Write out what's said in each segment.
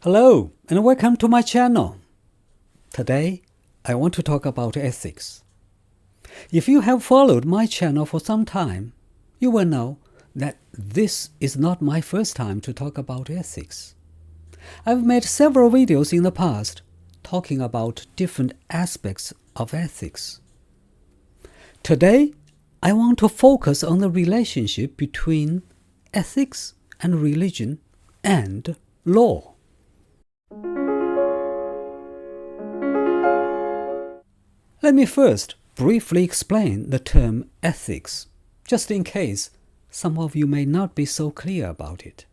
Hello and welcome to my channel. Today, I want to talk about ethics. If you have followed my channel for some time, you will know that this is not my first time to talk about ethics. I've made several videos in the past talking about different aspects of ethics. Today, I want to focus on the relationship between ethics and religion and law. Let me first briefly explain the term ethics, just in case some of you may not be so clear about it.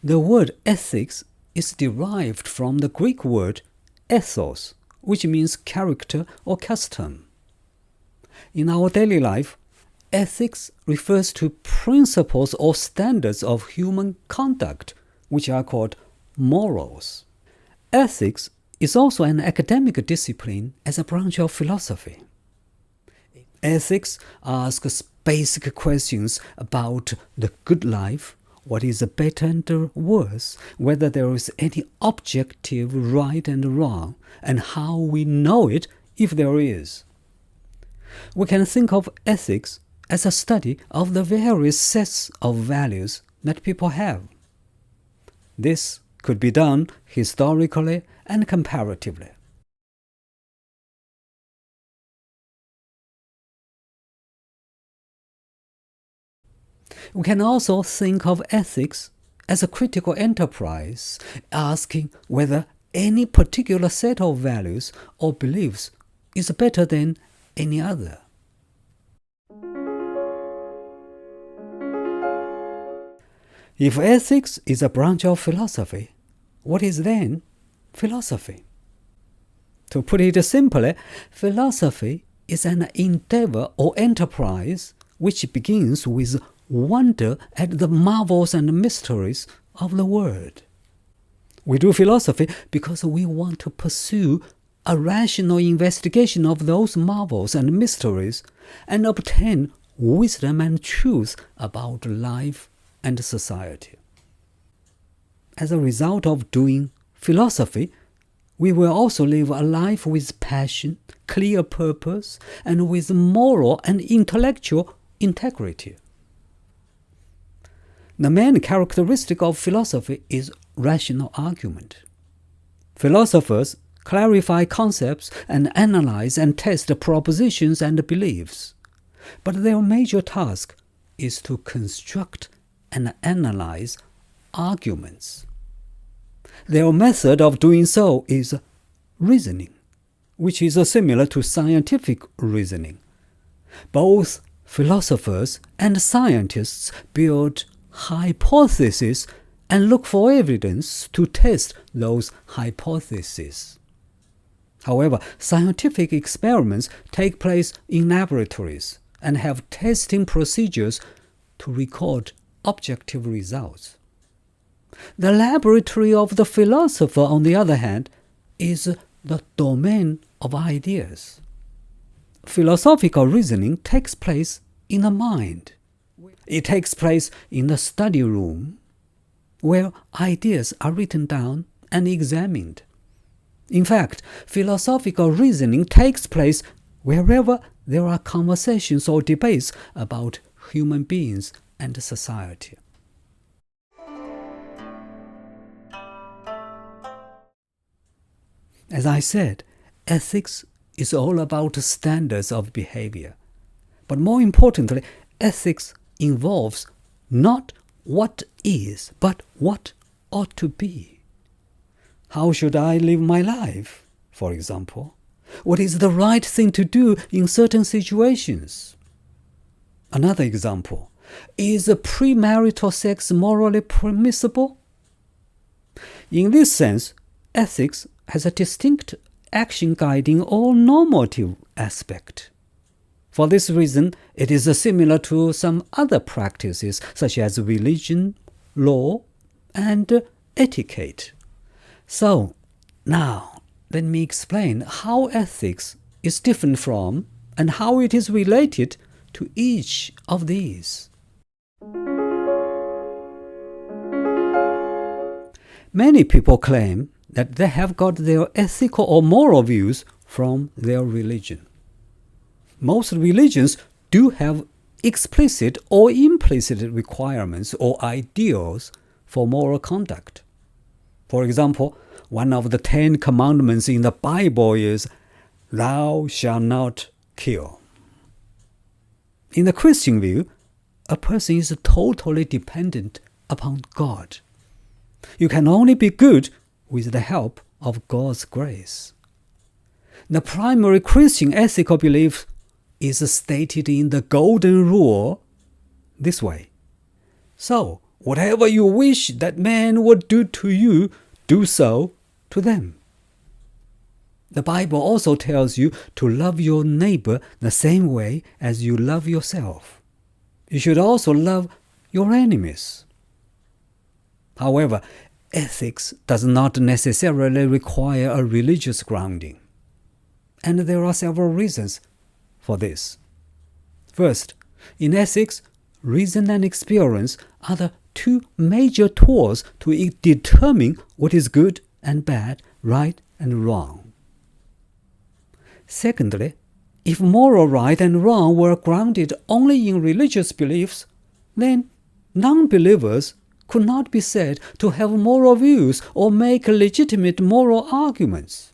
The word ethics is derived from the Greek word ethos, which means character or custom. In our daily life, ethics refers to principles or standards of human conduct, which are called morals. Ethics is also an academic discipline as a branch of philosophy. Ethics asks basic questions about the good life, what is better and worse, whether there is any objective right and wrong, and how we know it if there is. We can think of ethics as a study of the various sets of values that people have. This could be done historically and comparatively. We can also think of ethics as a critical enterprise, asking whether any particular set of values or beliefs is better than any other. If ethics is a branch of philosophy, what is then philosophy? To put it simply, philosophy is an endeavor or enterprise which begins with wonder at the marvels and mysteries of the world. We do philosophy because we want to pursue a rational investigation of those marvels and mysteries and obtain wisdom and truth about life and society. As a result of doing philosophy, we will also live a life with passion, clear purpose, and with moral and intellectual integrity. The main characteristic of philosophy is rational argument. Philosophers clarify concepts and analyze and test propositions and beliefs, but their major task is to construct and analyze arguments. Their method of doing so is reasoning, which is similar to scientific reasoning. Both philosophers and scientists build hypotheses and look for evidence to test those hypotheses. However, scientific experiments take place in laboratories and have testing procedures to record objective results. The laboratory of the philosopher, on the other hand, is the domain of ideas. Philosophical reasoning takes place in the mind. It takes place in the study room, where ideas are written down and examined. In fact, philosophical reasoning takes place wherever there are conversations or debates about human beings and society. As I said, ethics is all about standards of behavior. But more importantly, ethics involves not what is, but what ought to be. How should I live my life, for example? What is the right thing to do in certain situations? Another example, is premarital sex morally permissible? In this sense, ethics has a distinct action guiding or normative aspect. For this reason, it is similar to some other practices such as religion, law, and etiquette. So, now let me explain how ethics is different from and how it is related to each of these. Many people claim that they have got their ethical or moral views from their religion. Most religions do have explicit or implicit requirements or ideals for moral conduct. For example, one of the 10 commandments in the Bible is, "Thou shalt not kill." In the Christian view, a person is totally dependent upon God. You can only be good with the help of God's grace. The primary Christian ethical belief is stated in the Golden Rule this way: "So, whatever you wish that men would do to you, do so to them." The Bible also tells you to love your neighbor the same way as you love yourself. You should also love your enemies. However, ethics does not necessarily require a religious grounding. And there are several reasons for this. First, in ethics, reason and experience are the two major tools to determine what is good and bad, right and wrong. Secondly, if moral right and wrong were grounded only in religious beliefs, then non-believers could not be said to have moral views or make legitimate moral arguments.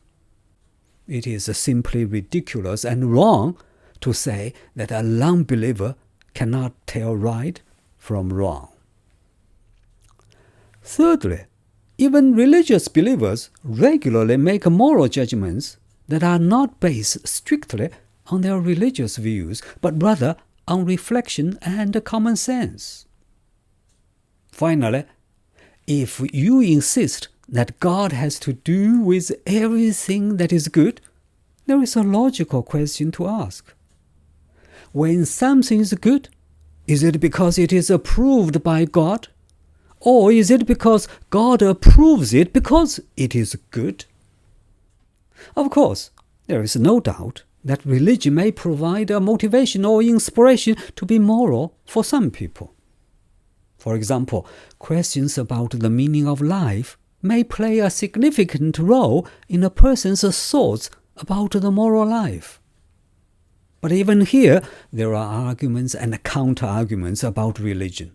It is simply ridiculous and wrong to say that a non-believer cannot tell right from wrong. Thirdly, even religious believers regularly make moral judgments that are not based strictly on their religious views, but rather on reflection and common sense. Finally, if you insist that God has to do with everything that is good, there is a logical question to ask. When something is good, is it because it is approved by God? Or is it because God approves it because it is good? Of course, there is no doubt that religion may provide a motivation or inspiration to be moral for some people. For example, questions about the meaning of life may play a significant role in a person's thoughts about the moral life. But even here, there are arguments and counter-arguments about religion.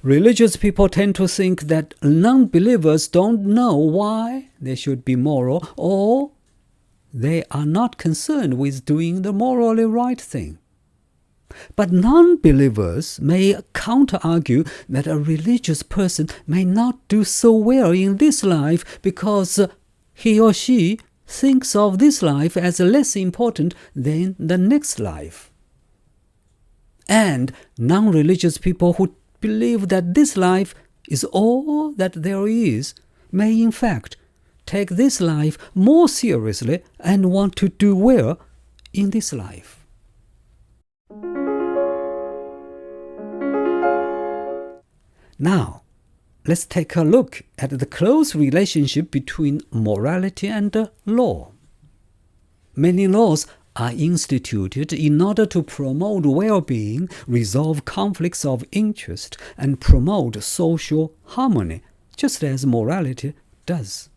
Religious people tend to think that non-believers don't know why they should be moral, or they are not concerned with doing the morally right thing. But non-believers may counter-argue that a religious person may not do so well in this life because he or she thinks of this life as less important than the next life. And non-religious people who believe that this life is all that there is may in fact take this life more seriously and want to do well in this life. Now, let's take a look at the close relationship between morality and law. Many laws are instituted in order to promote well-being, resolve conflicts of interest, and promote social harmony, just as morality does.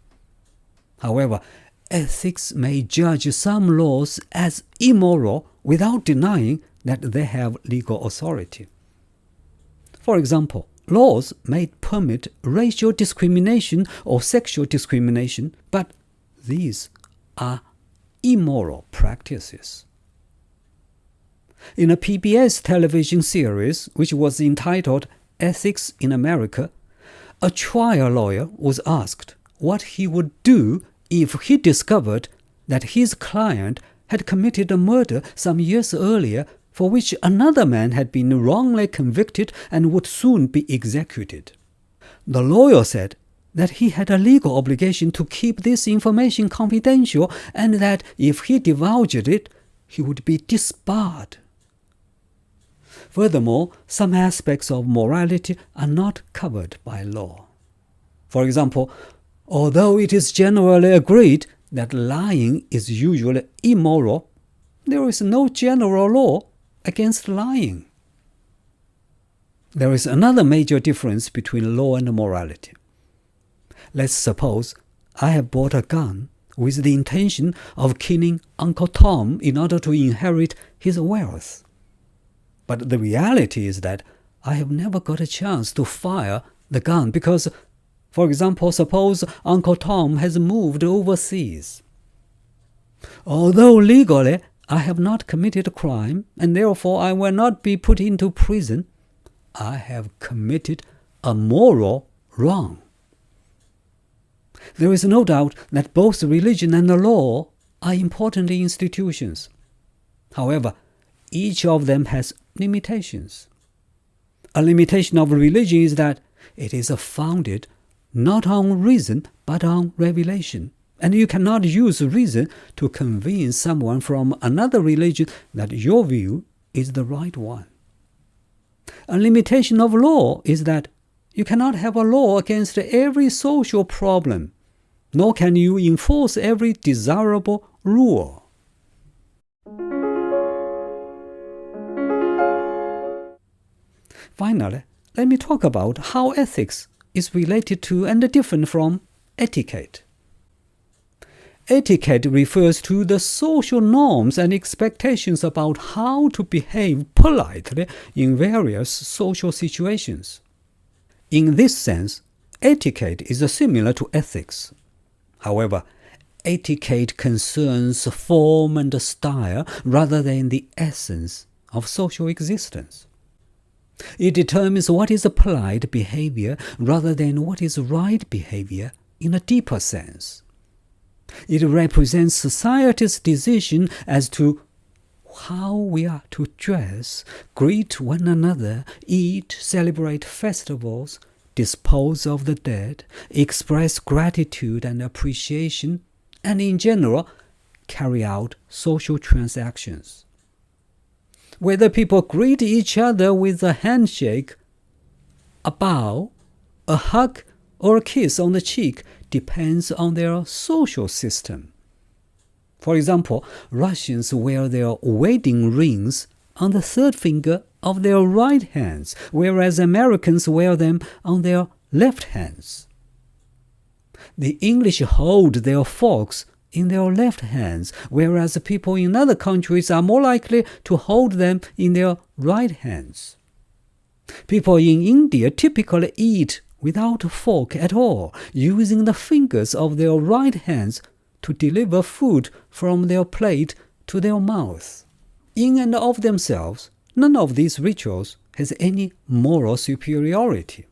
However, ethics may judge some laws as immoral without denying that they have legal authority. For example, laws may permit racial discrimination or sexual discrimination, but these are immoral practices. In a PBS television series, which was entitled Ethics in America, a trial lawyer was asked what he would do if he discovered that his client had committed a murder some years earlier for which another man had been wrongly convicted and would soon be executed. The lawyer said that he had a legal obligation to keep this information confidential and that if he divulged it, he would be disbarred. Furthermore, some aspects of morality are not covered by law. For example, although it is generally agreed that lying is usually immoral, there is no general law against lying. There is another major difference between law and morality. Let's suppose I have bought a gun with the intention of killing Uncle Tom in order to inherit his wealth. But the reality is that I have never got a chance to fire the gun because, for example, suppose Uncle Tom has moved overseas. Although legally I have not committed a crime and therefore I will not be put into prison, I have committed a moral wrong. There is no doubt that both religion and the law are important institutions. However, each of them has limitations. A limitation of religion is that it is founded not on reason but on revelation, and you cannot use reason to convince someone from another religion that your view is the right one. A limitation of law is that you cannot have a law against every social problem, nor can you enforce every desirable rule. Finally, let me talk about how ethics is related to and different from etiquette. Etiquette refers to the social norms and expectations about how to behave politely in various social situations. In this sense, etiquette is similar to ethics. However, etiquette concerns form and style rather than the essence of social existence. It determines what is a polite behavior rather than what is right behavior in a deeper sense. It represents society's decision as to how we are to dress, greet one another, eat, celebrate festivals, dispose of the dead, express gratitude and appreciation, and in general, carry out social transactions. Whether people greet each other with a handshake, a bow, a hug, or a kiss on the cheek depends on their social system. For example, Russians wear their wedding rings on the third finger of their right hands, whereas Americans wear them on their left hands. The English hold their forks in their left hands, whereas people in other countries are more likely to hold them in their right hands. People in India typically eat without a fork at all, using the fingers of their right hands to deliver food from their plate to their mouth. In and of themselves, none of these rituals has any moral superiority.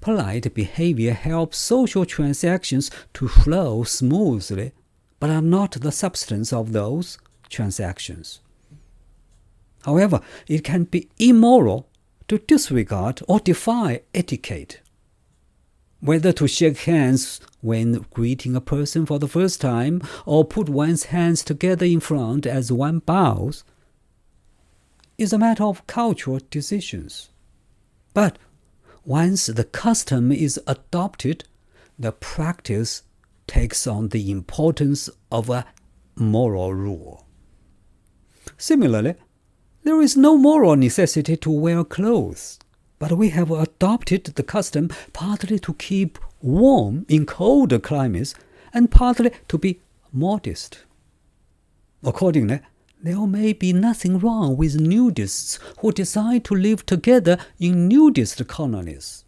Polite behavior helps social transactions to flow smoothly, but are not the substance of those transactions. However, it can be immoral to disregard or defy etiquette. Whether to shake hands when greeting a person for the first time or put one's hands together in front as one bows is a matter of cultural decisions. But once the custom is adopted, the practice takes on the importance of a moral rule. Similarly, there is no moral necessity to wear clothes, but we have adopted the custom partly to keep warm in colder climates and partly to be modest. Accordingly, there may be nothing wrong with nudists who decide to live together in nudist colonies.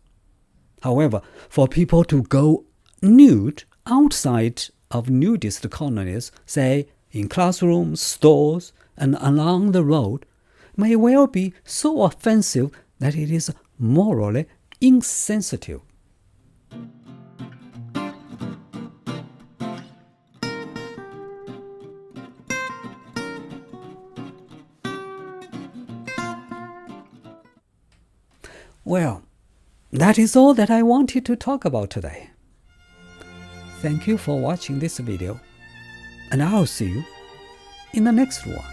However, for people to go nude outside of nudist colonies, say in classrooms, stores, and along the road, may well be so offensive that it is morally insensitive. Well, that is all that I wanted to talk about today. Thank you for watching this video, and I'll see you in the next one.